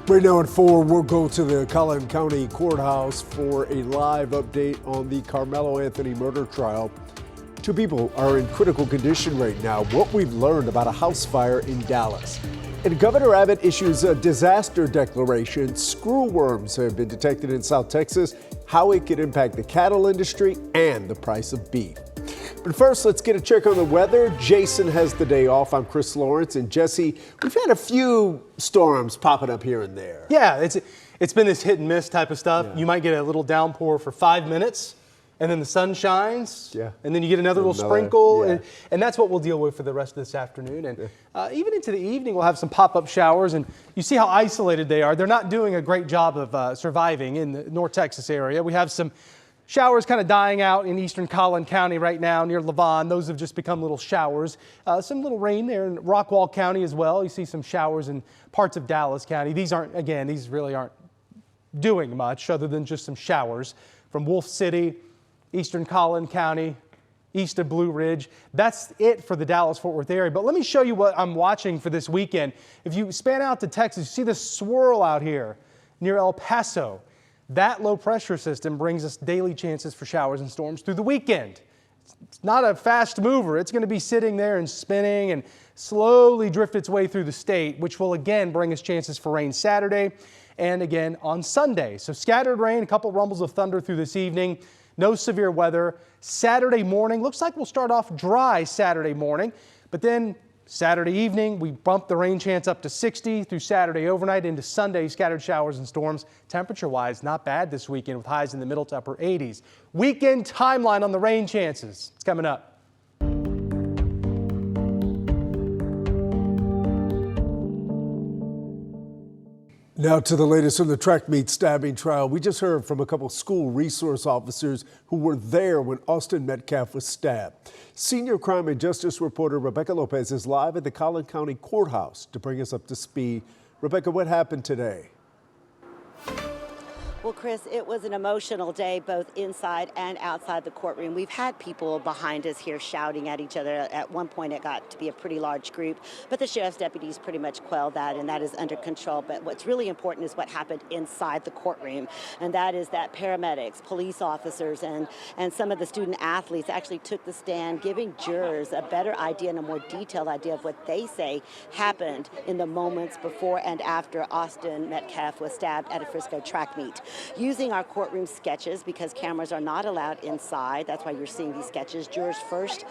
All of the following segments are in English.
Right now at 4, we'll go to the Collin County Courthouse for a live update on the Carmelo Anthony murder trial. 2 people are in critical condition right now. What we've learned about a house fire in Dallas. And Governor Abbott issues a disaster declaration. Screwworms have been detected in South Texas, how it could impact the cattle industry and the price of beef. But first, let's get a check on the weather. Jason has the day off. I'm Chris Lawrence. And Jesse, we've had a few storms popping up here and there. Yeah, it's been this hit and miss type of stuff. Yeah. You might get a little downpour for 5 minutes, and then the sun shines, and then you get another little sprinkle, and that's what we'll deal with for the rest of this afternoon. And even into the evening, we'll have some pop-up showers, and you see how isolated they are. They're not doing a great job of surviving in the North Texas area. We have some showers kind of dying out in eastern Collin County right now near Lavon. Those have just become little showers. Some little rain there in Rockwall County as well. You see some showers in parts of Dallas County. These really aren't doing much other than just some showers from Wolf City, eastern Collin County, east of Blue Ridge. That's it for the Dallas-Fort Worth area. But let me show you what I'm watching for this weekend. If you span out to Texas, you see this swirl out here near El Paso. That low pressure system brings us daily chances for showers and storms through the weekend. It's not a fast mover. It's going to be sitting there and spinning and slowly drift its way through the state, which will again bring us chances for rain Saturday and again on Sunday. So scattered rain, a couple rumbles of thunder through this evening. No severe weather. Saturday morning, looks like we'll start off dry Saturday morning, but then Saturday evening, we bump the rain chance up to 60 through Saturday overnight into Sunday, scattered showers and storms. Temperature-wise, not bad this weekend with highs in the middle to upper 80s. Weekend timeline on the rain chances. It's coming up. Now to the latest from the track meet stabbing trial. We just heard from a couple school resource officers who were there when Austin Metcalf was stabbed. Senior crime and justice reporter Rebecca Lopez is live at the Collin County Courthouse to bring us up to speed. Rebecca, what happened today? Well, Chris, it was an emotional day both inside and outside the courtroom. We've had people behind us here shouting at each other. At one point, it got to be a pretty large group, but the sheriff's deputies pretty much quelled that, and that is under control. But what's really important is what happened inside the courtroom, and that is that paramedics, police officers, and some of the student athletes actually took the stand, giving jurors a better idea and a more detailed idea of what they say happened in the moments before and after Austin Metcalf was stabbed at a Frisco track meet. Using our courtroom sketches, because cameras are not allowed inside, that's why you're seeing these sketches. Jurors first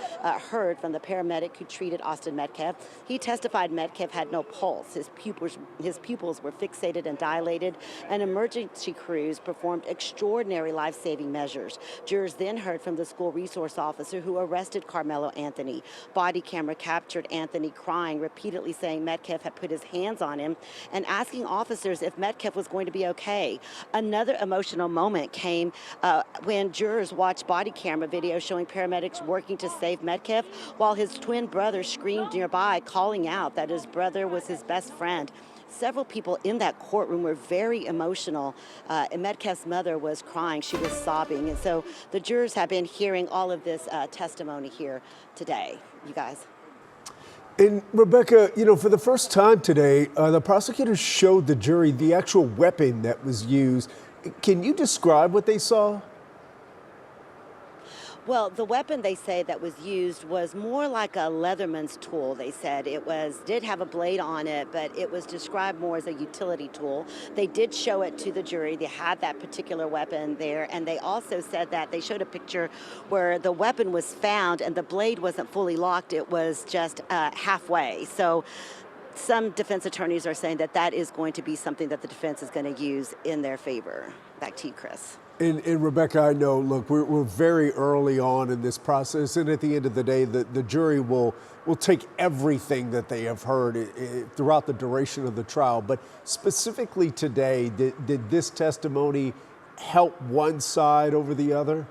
heard from the paramedic who treated Austin Metcalf. He testified Metcalf had no pulse. His pupils were fixated and dilated, and emergency crews performed extraordinary life-saving measures. Jurors then heard from the school resource officer who arrested Carmelo Anthony. Body camera captured Anthony crying, repeatedly saying Metcalf had put his hands on him and asking officers if Metcalf was going to be okay. Another emotional moment came when jurors watched body camera video showing paramedics working to save Metcalf while his twin brother screamed nearby, calling out that his brother was his best friend. Several people in that courtroom were very emotional. And Metcalf's mother was crying. She was sobbing. And so the jurors have been hearing all of this testimony here today, you guys. And Rebecca, for the first time today, the prosecutors showed the jury the actual weapon that was used. Can you describe what they saw? Well, the weapon they say that was used was more like a Leatherman's tool. They said it did have a blade on it, but it was described more as a utility tool. They did show it to the jury. They had that particular weapon there, and they also said that they showed a picture where the weapon was found and the blade wasn't fully locked. It was just halfway. So some defense attorneys are saying that that is going to be something that the defense is going to use in their favor. Back to you, Chris. And Rebecca, I know, look, we're very early on in this process, and at the end of the day, the jury will take everything that they have heard throughout the duration of the trial. But specifically today, did this testimony help one side over the other?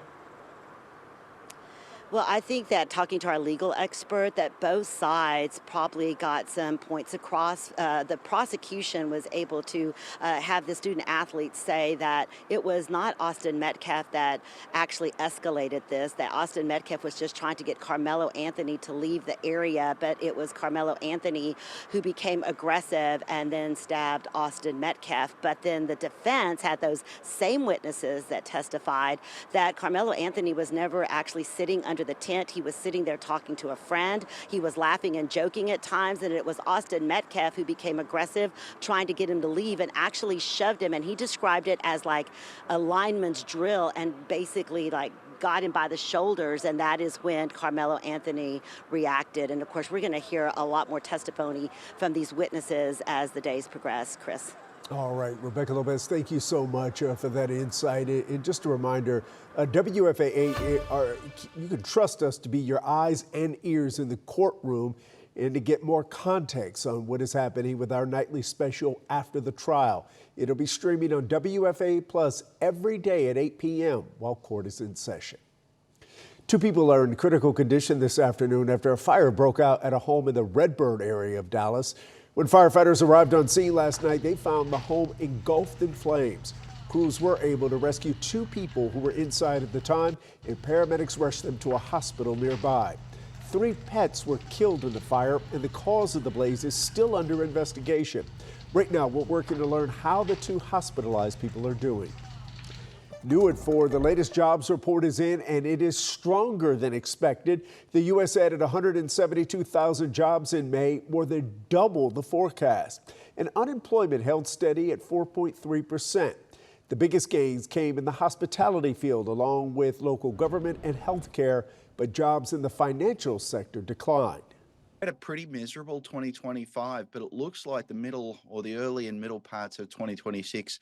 Well, I think that talking to our legal expert, that both sides probably got some points across. The prosecution was able to have the student athletes say that it was not Austin Metcalf that actually escalated this, that Austin Metcalf was just trying to get Carmelo Anthony to leave the area, but it was Carmelo Anthony who became aggressive and then stabbed Austin Metcalf. But then the defense had those same witnesses that testified that Carmelo Anthony was never actually sitting under the tent. He was sitting there talking to a friend. He was laughing and joking at times, and it was Austin Metcalf who became aggressive, trying to get him to leave and actually shoved him. And he described it as like a lineman's drill and basically like got him by the shoulders, and that is when Carmelo Anthony reacted. And of course, we're going to hear a lot more testimony from these witnesses as the days progress. Chris. All right, Rebecca Lopez, thank you so much for that insight. And just a reminder, WFAA, you can trust us to be your eyes and ears in the courtroom and to get more context on what is happening with our nightly special after the trial. It'll be streaming on WFAA Plus every day at 8 p.m. while court is in session. 2 people are in critical condition this afternoon after a fire broke out at a home in the Redbird area of Dallas. When firefighters arrived on scene last night, they found the home engulfed in flames. Crews were able to rescue 2 people who were inside at the time, and paramedics rushed them to a hospital nearby. 3 pets were killed in the fire, and the cause of the blaze is still under investigation. Right now, we're working to learn how the 2 hospitalized people are doing. New at 4, the latest jobs report is in, and it is stronger than expected. The U.S. added 172,000 jobs in May, more than double the forecast. And unemployment held steady at 4.3%. The biggest gains came in the hospitality field, along with local government and healthcare, but jobs in the financial sector declined. Had a pretty miserable 2025, but it looks like the middle or the early and middle parts of 2026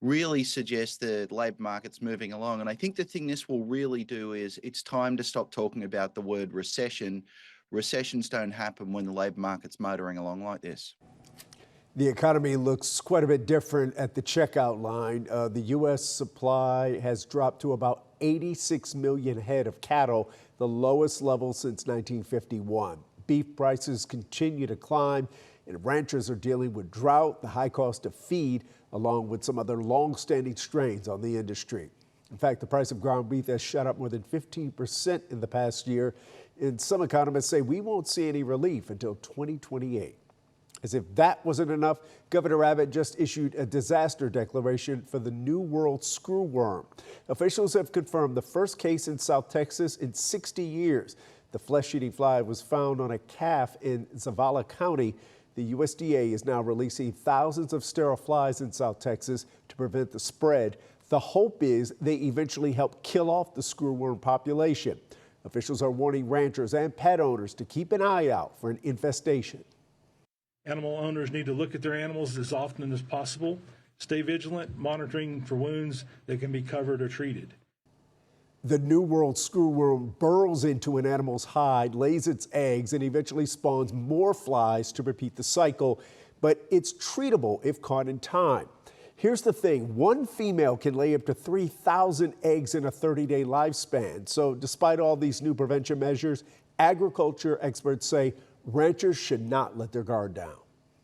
really suggest the labour market's moving along. And I think the thing this will really do is it's time to stop talking about the word recession. Recessions don't happen when the labour market's motoring along like this. The economy looks quite a bit different at the checkout line. The U.S. supply has dropped to about 86 million head of cattle, the lowest level since 1951. Beef prices continue to climb, and ranchers are dealing with drought, the high cost of feed, along with some other long-standing strains on the industry. In fact, the price of ground beef has shot up more than 15% in the past year, and some economists say we won't see any relief until 2028. As if that wasn't enough, Governor Abbott just issued a disaster declaration for the new World Screwworm. Officials have confirmed the first case in South Texas in 60 years. The flesh-eating fly was found on a calf in Zavala County. The USDA is now releasing thousands of sterile flies in South Texas to prevent the spread. The hope is they eventually help kill off the screwworm population. Officials are warning ranchers and pet owners to keep an eye out for an infestation. Animal owners need to look at their animals as often as possible, stay vigilant, monitoring for wounds that can be covered or treated. The New World Screwworm burrows into an animal's hide, lays its eggs, and eventually spawns more flies to repeat the cycle, but it's treatable if caught in time. Here's the thing, one female can lay up to 3,000 eggs in a 30-day lifespan. So despite all these new prevention measures, agriculture experts say ranchers should not let their guard down.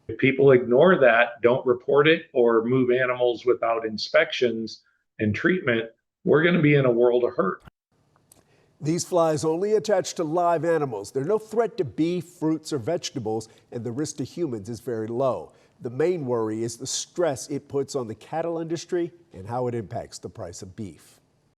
If people ignore that, don't report it, or move animals without inspections and treatment, we're going to be in a world of hurt. These flies only attach to live animals. They're no threat to beef, fruits, or vegetables, and the risk to humans is very low. The main worry is the stress it puts on the cattle industry and how it impacts the price of beef.